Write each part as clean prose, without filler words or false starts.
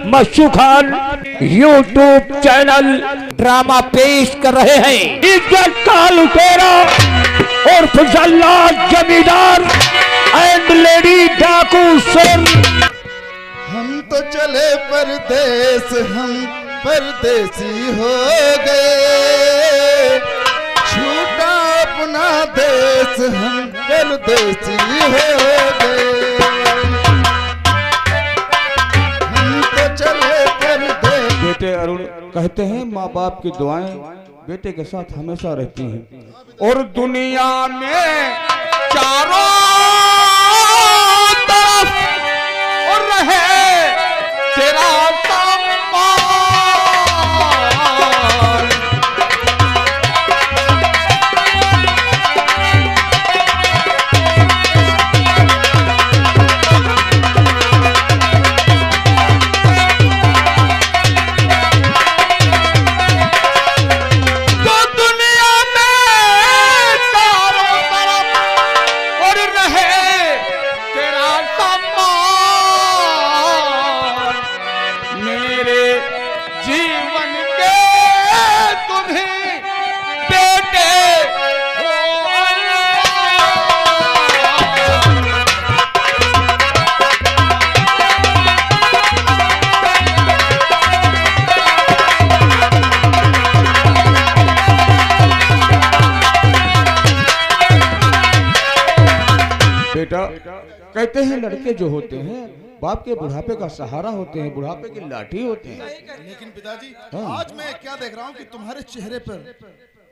मशहूर Khan YouTube channel drama पेश कर रहे हैं। इज्जत का लुटेरा और फजल्लाल जमींदार एंड लेडी डाकू सिंह। हम तो चले परदेस, हम परदेसी हो गए, छूटा अपना देश, हम परदेसी हो गए। हम तो चले परदेस। बेटे अरुण, कहते हैं माँ बाप की दुआएं बेटे के साथ हमेशा रहती हैं और दुनिया में चारों तरफ और रहे तेरा कहते हैं लड़के जो होते हैं बाप के बुढ़ापे का सहारा होते हैं, बुढ़ापे की लाठी होते हैं। लेकिन पिताजी आज मैं क्या देख रहा हूँ कि तुम्हारे चेहरे पर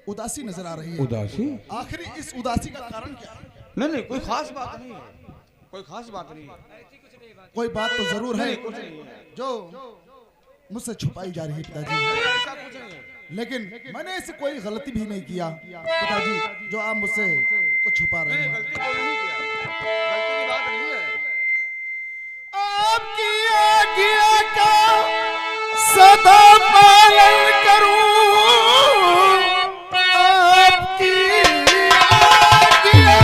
उदासी नजर आ रही है। उदासी? आखिर इस उदासी का कारण क्या है? नहीं नहीं, कोई खास बात नहीं है, कोई खास बात नहीं है। कोई बात तो जरूर है कुछ नहीं है जो मुझसे छुपाई जा रही है पिताजी। ऐसा कुछ नहीं है। लेकिन मैंने ऐसी कोई गलती भी नहीं किया पिताजी जो आप मुझसे कुछ छुपा रहे हैं। गलती कोई नहीं किया, गलती की बात नहीं है। आपकी आज्ञा का सदा पालन करूं, आपकी आज्ञा।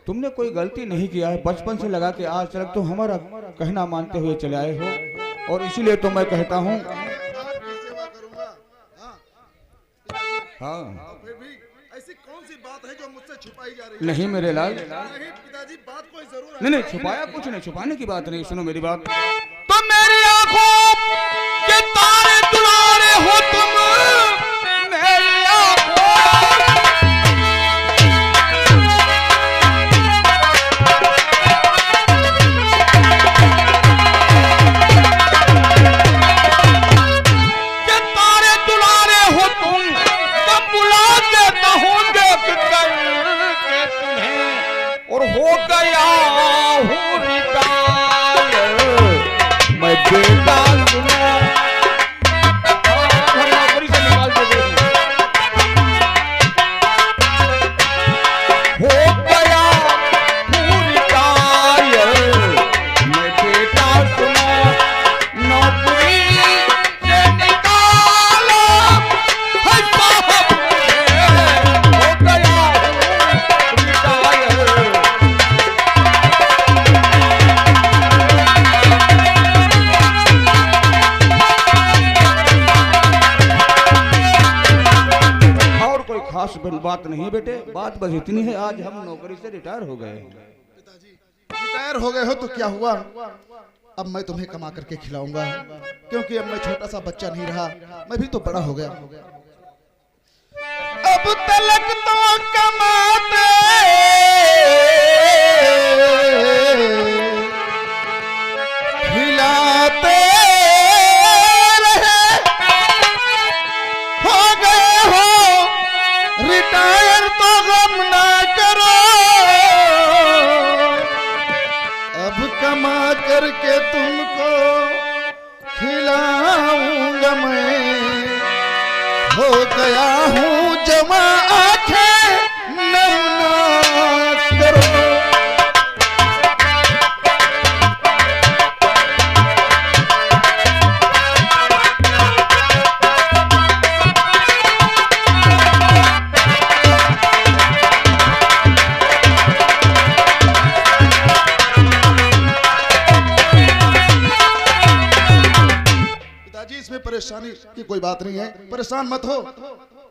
तुमने कोई गलती नहीं किया है, बचपन से लगा के आज तक तो हमारा कहना मानते हुए चले आए हो और इसीलिए तो मैं कहता हूँ। हाँ, फिर भी ऐसी कौन सी बात है जो मुझसे छुपाई जा रही है? नहीं मेरे लाल, नहीं पिताजी, बात कोई जरूर है। नहीं नहीं, छुपाया कुछ नहीं, छुपाने की बात नहीं। सुनो मेरी बात, तो मेरी आंखों के तारे दुलारे हो तुम, मेरी आंखों के तारे दुलारे हो तुम, तब बुला देता हूँ देख कर के तुम्हें और हो गया हूँ रिटायर मैं बेटा सुनो। नौकरी से निकाल दे, हो गया हूँ रिटायर मैं बेटा सुनो, नौकरी से निकालो है साहब मुझे, हो गया हूँ रिटायर। खास बात नहीं है बेटे, बात बस इतनी है, आज हम नौकरी से रिटायर हो गए। पिताजी रिटायर हो गए हो तो क्या हुआ, अब मैं तुम्हें कमा करके खिलाऊंगा, क्योंकि अब मैं छोटा सा बच्चा नहीं रहा, मैं भी तो बड़ा हो गया। अब तलक तो कमाते खिलाते रहे, हो गए हो रिटायर तो गम ना करो, अब कमा करके तुमको खिलाऊंगा मैं, हो गया हूँ जमा आंखें नम ना करो। इसमें परेशानी की कोई बात नहीं है, परेशान मत हो।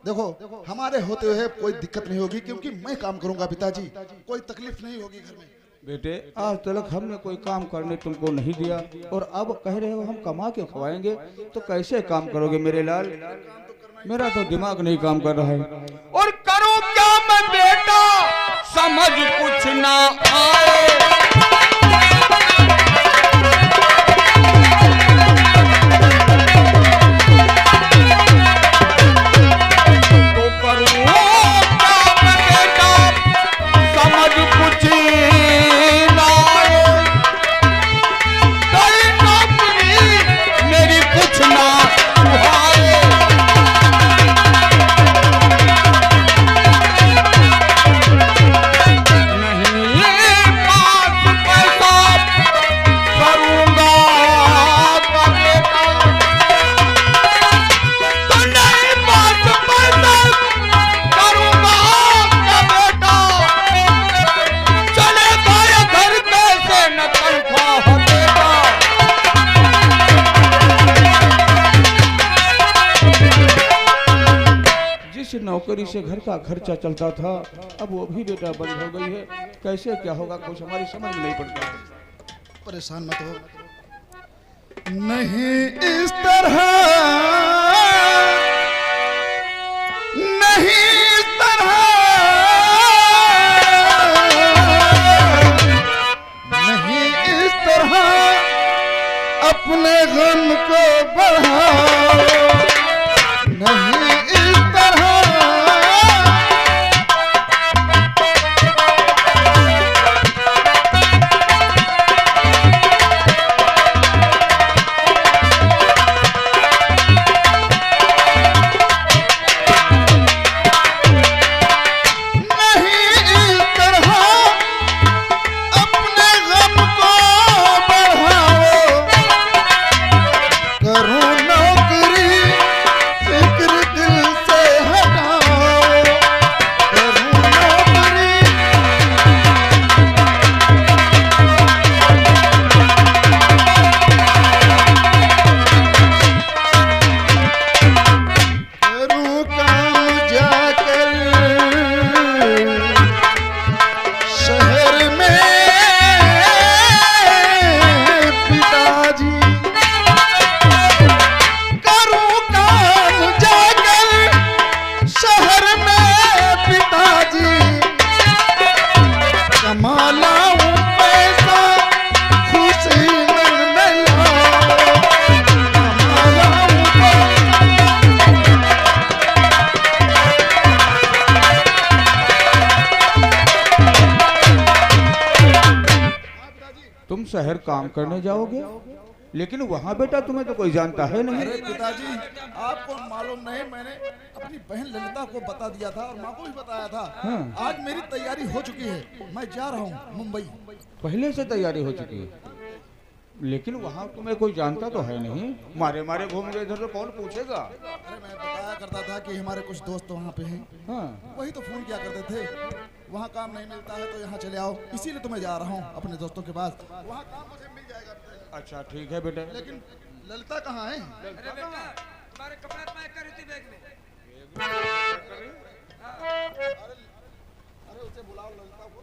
देखो हमारे होते हुए कोई दिक्कत नहीं होगी, क्योंकि मैं काम करूंगा पिताजी, कोई तकलीफ नहीं होगी घर में। बेटे आज तक हमने कोई काम करने तुमको नहीं दिया और अब कह रहे हो हम कमा के खवाएंगे, तो कैसे काम करोगे मेरे लाल? मेरा तो दिमाग नहीं काम कर रहा है। और करूं क्या मैं बेटा, समझ कुछ ना आए। नौकरी से घर का खर्चा चलता था, अब वो भी बेटा बंद हो गई है, कैसे क्या होगा कुछ हमारी समझ में नहीं पड़ता। परेशान मत हो, नहीं इस तरह, नहीं इस तरह, नहीं इस तरह अपने गम को बढ़ाओ, नहीं इस तरह शहर काम करने जाओगे, लेकिन वहाँ बेटा तुम्हें तो कोई जानता है नहीं। अरे पिताजी आपको मालूम नहीं, मैंने अपनी बहन ललिता को बता दिया था और माँ को भी बताया था। हाँ। आज मेरी तैयारी हो चुकी है, मैं जा रहा हूँ मुंबई। पहले से तैयारी हो चुकी है, लेकिन वहाँ तुम्हें कोई जानता तो है नहीं, मारे मारे घूम गए इधर तो कौन पूछेगा। अरे मैं बताया करता था कि हमारे कुछ दोस्त वहाँ पे हैं। हाँ। वही तो फोन किया करते थे, वहाँ काम नहीं मिलता है तो यहाँ चले आओ, इसीलिए तो मैं जा रहा हूँ अपने दोस्तों के पास, वहाँ काम मुझे मिल जाएगा। अच्छा ठीक है बेटा। लेकिन ललिता कहाँ है? अरे बेटा हमारे कपड़ा पैक कर रही थी बैग में। अरे उसे बुलाओ ललिता को।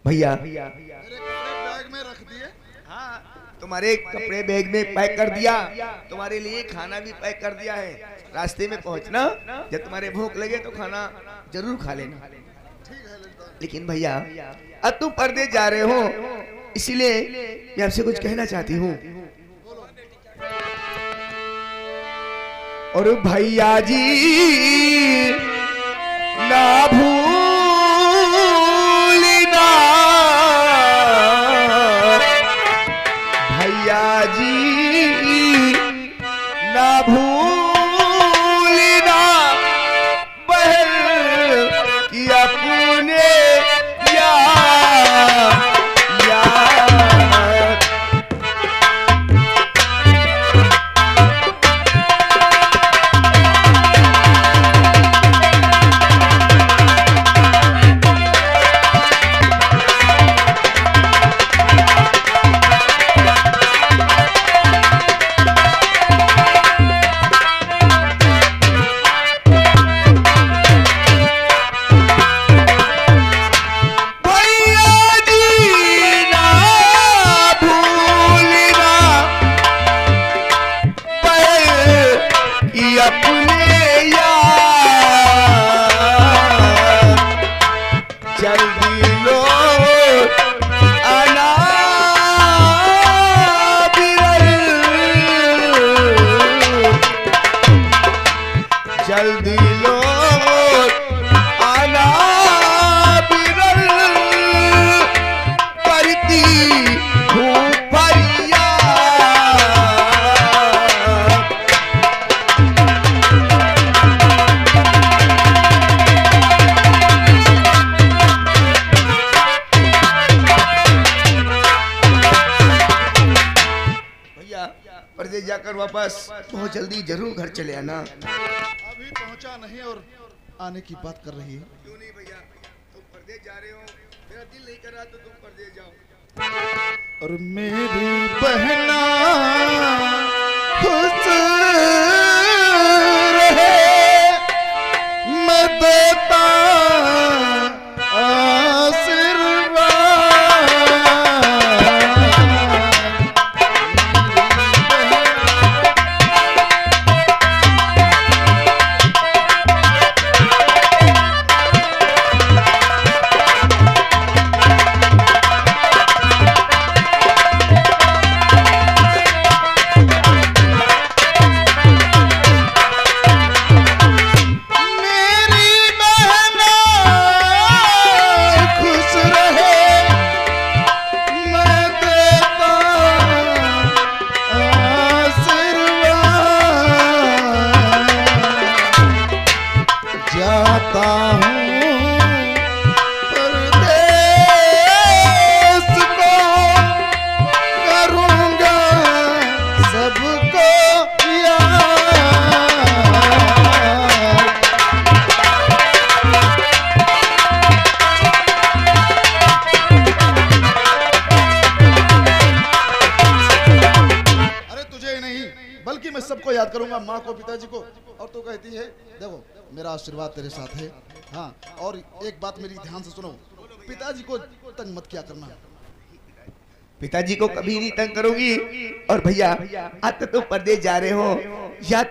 भैया मेरे कपड़े बैग में रख दिए। हाँ, तुम्हारे कपड़े बैग में पैक कर दिया, तुम्हारे लिए खाना भी पैक कर दिया है। रास्ते में पहुंचना, जब तुम्हारे भूख लगे तो खाना जरूर खा लेना। लेकिन भैया अब तुम परदेश जा रहे हो, इसीलिए मैं आपसे कुछ कहना चाहती हूँ। और भैया जी ना भूलना, भैया जी ना भूलना, बहन की अपने यार। जल्दी लो आना बिरल, करती हूँ फरियाद। भैया परदेश जाकर वापस बहुत जल्दी जरूर घर चले आना। अभी पहुंचा नहीं और आने की बात कर रही है। क्यों नहीं भैया, तुम परदेश जा रहे हो, मेरा दिल नहीं कर रहा तो तुम परदेश जाओ। और मेरी बहना खुश रहे, मैं देता सबको याद करूंगा, माँ को, पिताजी को। और तू कहती है देखो मेरा आशीर्वाद तेरे साथ है। हाँ, और एक बात मेरी ध्यान से सुनो, पिताजी को तंग मत किया करना। पिताजी को कभी नहीं तंग करोगी। और भैया आज तो तुम परदेश जा रहे हो, याद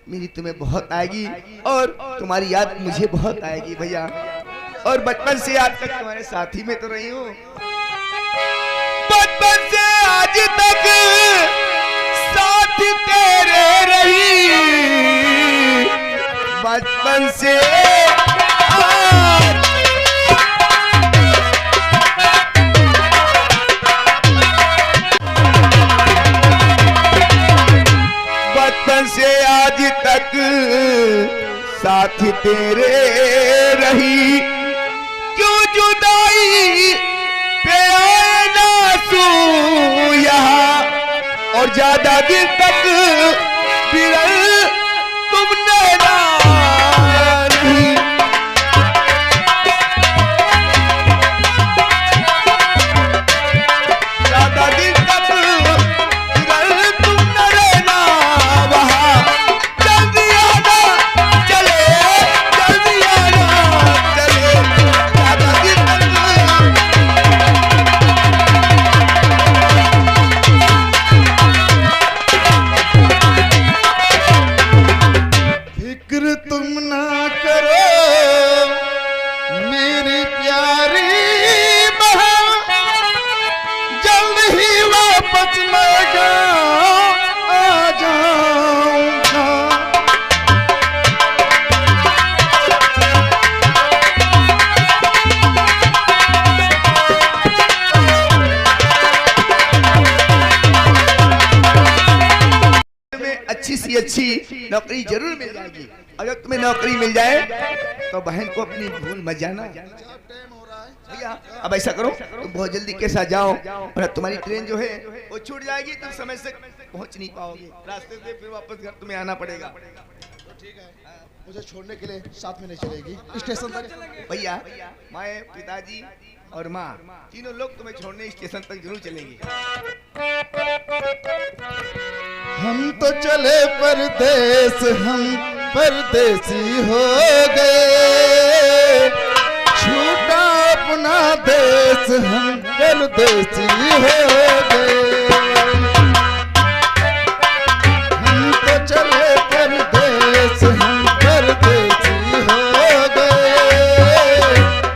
मेरी तुम्हें बहुत आएगी और तुम्हारी याद मुझे बहुत आएगी भैया। और बचपन से आज तक तुम्हारे साथी में तो रही हूँ, बचपन से आज तक साथ तेरे रही, बचपन से बचपन से आज तक साथ तेरे रही, क्यों जुदाई पे आए ना सू यहाँ, और ज्यादा दिन तक बिरल तुमने ना नहीं। ज्यादा दिन तक बिरल तुमने रहना वहाँ, जल्दी आना चले, जल्दी आना चले, ज्यादा दिन तक फिक्र तुम ना करो मेरी प्यारी बहन, जल्द ही वापस मैं आ जाऊंगा। अच्छी सी अच्छी नौकरी जरूर मिल जाएगी। अगर तुम्हें नौकरी मिल जाए तो बहन को अपनी भूल मत जाना। भैया अब ऐसा करो, तुम बहुत जल्दी के साथ जाओ, और तुम्हारी ट्रेन जो है वो छूट जाएगी, तुम समय से पहुंच नहीं पाओगे, रास्ते से फिर वापस घर तुम्हें आना पड़ेगा। तो ठीक है, मुझे छोड़ने के लिए साथ में नहीं चलेगी स्टेशन तक? भैया मैं, पिताजी और माँ तीनों लोग तुम्हें छोड़ने स्टेशन तक जरूर चलेंगे। हम तो चले परदेस, हम परदेसी हो गए, छूटा अपना देश, हम परदेसी हो गए। हम तो चले परदेस, हम परदेसी हो गए,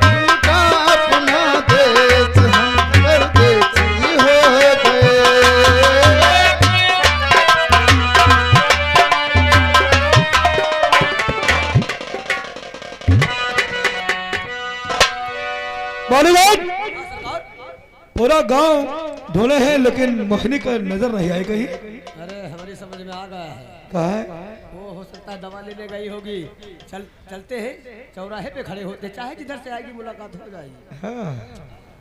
छूटा अपना देश, हम परदेसी हो गए। बॉलीवुड पूरा गांव ढोले हैं, लेकिन मखनी का नजर नहीं आई कहीं। अरे हमारी समझ में आ गया है, कहा है? वो हो सकता है दवा लेने गई होगी। चलते हैं, चौराहे पे खड़े होते, चाहे जिधर से आएगी मुलाकात हो जाएगी। हाँ,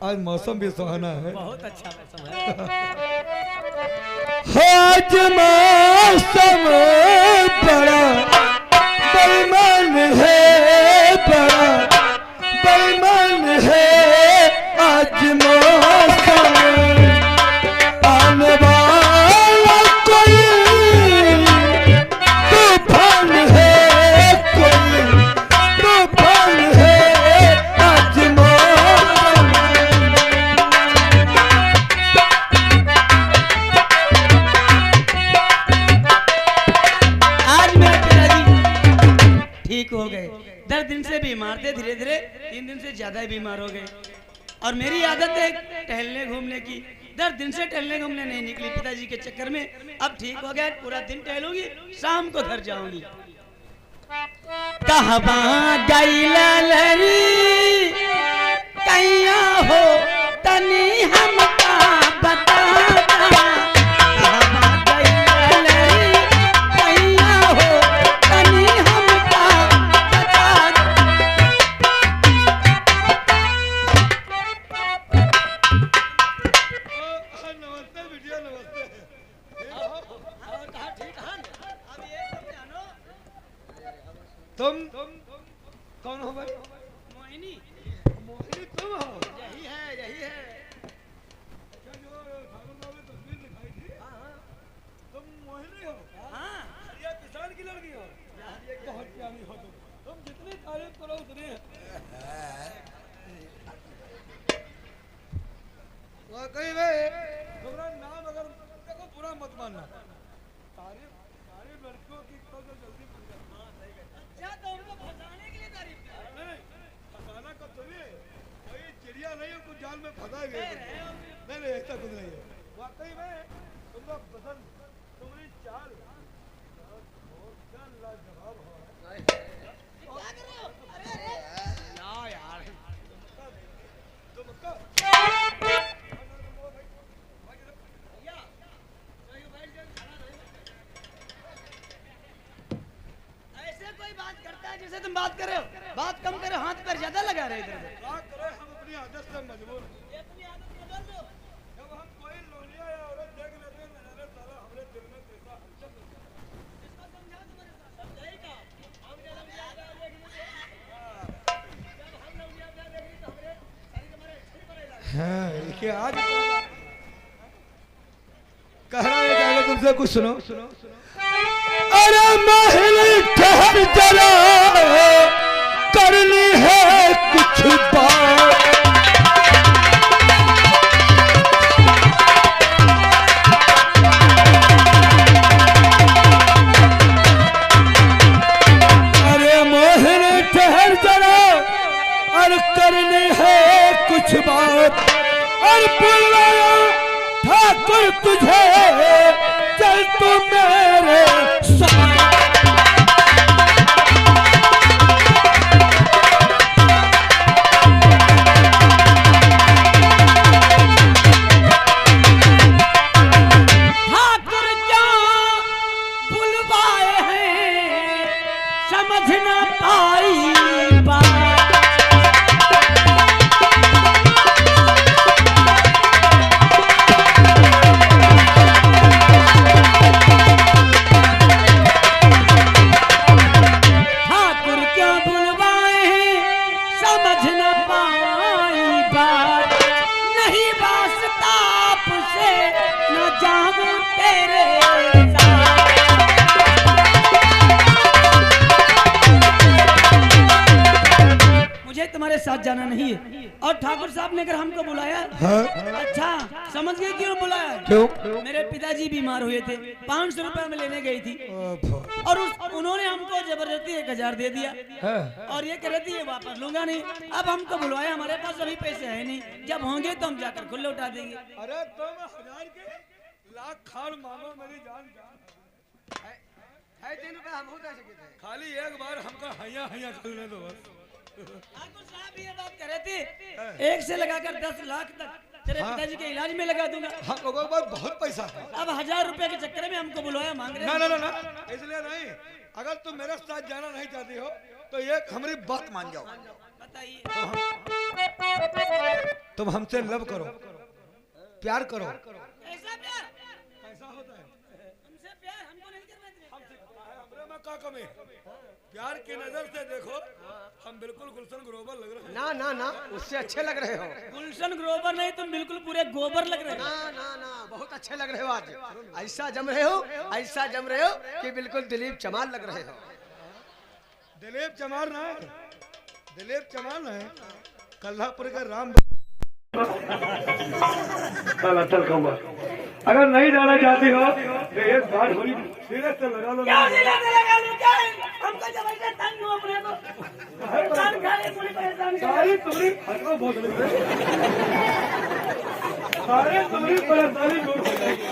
आज मौसम भी सुहाना है। बहुत अच्छा मौसम है। आज मौसम बड़ा बेईमान है, बड़ा बेईमान है आज मौसम, आने वाला कोई तूफान है, कोई तूफान है आज मौसम। आज मेरे पिताजी ठीक हो गए। 10 दिन से बीमार थे, धीरे धीरे 3 दिन से ज्यादा ही बीमार हो गए। और मेरी आदत है टहलने घूमने की, 10 दिन से टहलने घूमने नहीं निकली पिताजी के चक्कर में। अब ठीक हो गया, पूरा दिन टहलूंगी, शाम को घर जाऊंगी। कहवा गई ललरी कैया हो तनी हमका बता, कहवा गई ललरी कैया हो तनी हमका बता। नमस्ते बिटिया, नमस्ते। तुम कौन हो भाई? मोहिनी, मोहिनी तुम हो? यही है, यही है। अच्छा, जो ठाकुर में तस्वीर दिखाई थी, तुम मोहिनी हो? हाँ, ये किसान की लड़की हो? बहुत प्यारी हो तुम जितनी तारीफ करो उतनी है। वाकई में तुम्हारा नाम अगर देखो बुरा मत मानना, तारीफ लड़कियों की तो जल्दी बन जाती है। अच्छा तो उनको फंसाने के लिए तारीफ कर रहे नहीं, फंसाना कब चलिए, कोई चिड़िया नहीं है कुछ जाल में फंसा गए। नहीं नहीं, ऐसा कुछ नहीं है। वाकई में तुमका पसंद, तुम्हारी चाल बहुत लाजवाब हो। क्या कर रहे हो? अरे अरे ना यार, तुमका भैया सही बैठ जाओ, खड़ा नहीं। ऐसे कोई बात करता है जैसे तुम बात कर रहे हो, बात कम करो, हाथ पैर ज्यादा लगा रहे इधर उधर। क्या करें, हम अपनी आदत से मजबूर हैं। ये अपनी आदत बदल दो। जब हम कोई लोनिया या औरत देख लेते हैं, नजर सारा हमारे दिल में कैसा हलचल होता है। इसको समझाओ तुम्हारे साथ, समझाएगा। हम जब हम याद आ जाएगी, जब हम लोग याद आ जाएगी तो हमारे शरीर हमारे ठीक पड़ेगा। हाँ, देखिए आज कह रहा है, पहले तुमसे कुछ सुनो। अरे महल ठहर जरा, करनी है कुछ बात। और बुलाया ठाकुर तुझे, चल तू मेरे साथ। ठाकुर क्या बुलवाए हैं, समझ न पाई बात। ठाकुर क्या बुलवाए हैं, समझ न पाई बात। नहीं वास्ता आपसे, न जाऊं तेरे साथ। मुझे तुम्हारे साथ जाना नहीं है। और ठाकुर साहब ने अगर हमको बुलाया, अच्छा समझ गए क्यों बुलाया? क्यों? मेरे पिताजी बीमार हुए थे, 500 रुपए में लेने गई थी और उन्होंने हमको जबरदस्ती 1000 दे दिया और ये कह रही थी ये वापस लूंगा नहीं। अब हमको बुलवाया, हमारे पास अभी पैसे है नहीं, जब होंगे तो हम जाकर खुद लौटा देंगे। अरे तुम 1000 के लाख खान मांगो मेरी जान है 3 रुपए हम हो दे सके थे। खाली एक बार हमका हैया हैया करने दो बस। ठाकुर साहब ये बात कह रहे थे, 1 से लगाकर 10 लाख तक तेरे पिताजी के इलाज में लगा दूंगा। हम लोगों के पास बहुत पैसा है। अब 1000 रुपए के चक्कर में हमको बुलवाया, मांग रहे ना हैं। ना ना ना, इसलिए नहीं। अगर तुम मेरे साथ जाना नहीं चाहती हो तो एक हमारी बात मान जाओ। बताइए। तुम हमसे लव करो, प्यार करो। ऐसा प्यार? कैसा होता है? हमसे प्यार हमको नहीं करना चाहिए। हमरे में का कमी? प्यार की नजर से देखो, हम बिल्कुल गुलशन ग्रोवर लग रहे हैं। ना ना ना, उससे अच्छे लग रहे हो। गुलशन ग्रोवर नहीं, तुम बिल्कुल पूरे गोबर लग रहे हो। ना ना ना, बहुत अच्छे लग रहे हो आज। ऐसा जम रहे हो, ऐसा जम रहे हो कि बिल्कुल दिलीप चमार लग रहे हो। दिलीप चमार ना है, दिलीप चमार ना है, कल्लापुर का राम। चल कहूँगा, अगर नहीं जाना चाहती हो तो एक बार होली सीरियस से लगा लो। हमको जबरदस्ती तंग हो अपने को। परेशान करे, पूरी परेशान करे। सारी तुम्हारी हटवा बहुत लग रही है। सारे तुम्हारी परेशानी दूर हो जाएगी।